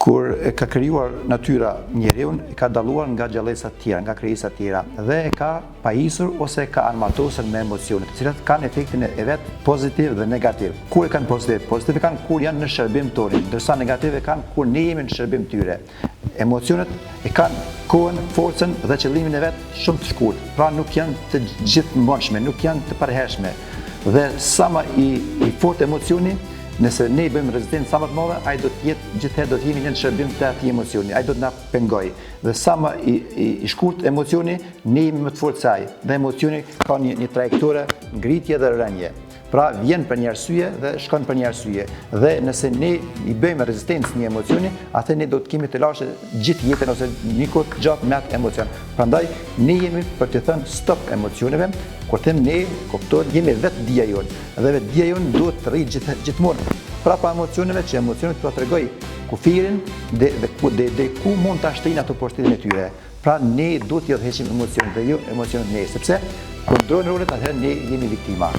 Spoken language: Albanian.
kur e ka krijuar natyra njeriun, e ka dalluar nga gjallësa të tjera, nga krijesa të tjera dhe e ka pajisur ose ka armatosur me emocione, të cilat kanë efektin e vet pozitiv dhe negativ. Kur e kanë pozitiv kanë kur janë në shërbim tonë, ndërsa negative kanë kur ne jemi në shërbim tyre. Emocionet e kanë kohën, forcën dhe qëllimin e vet shumë të shkurtë, pra nuk janë të gjithmonë, nuk janë të përhershme. Dhe sa më i fortë emocioni, nëse ne i bëjmë rezistencë sa më të madhe, ai do të jetë gjithherë do të jemi në shërbim të atij emocioni, ai do të na pengojë. Dhe sa më i shkurt emocioni, ne jemi më të fortë se ai. Dhe emocioni ka një trajektore ngritje dhe rënje. Pra vjen për një arsye dhe shkon për një arsye. Dhe nëse ne i bëjmë rezistencë një emocioni, atë ne do të kemi të lashë gjithë jetën ose një kohë gjatë me atë emocion. Prandaj ne jemi për të thënë stop emocioneve. Kur them ne, kuptohet jemi vetë dia jonë. Dhe vetë dia jonë duhet të rritë gjithmonë prapa emocioneve, që emocionet do t'tregoj kufirin dhe ku mund ta shtrinë ato poshtritjen e tyre. Pra ne duhet t'i udhëheqim emocionet dhe jo emocionet ne, sepse kur ndrohen rolet atëherë ne jemi viktima.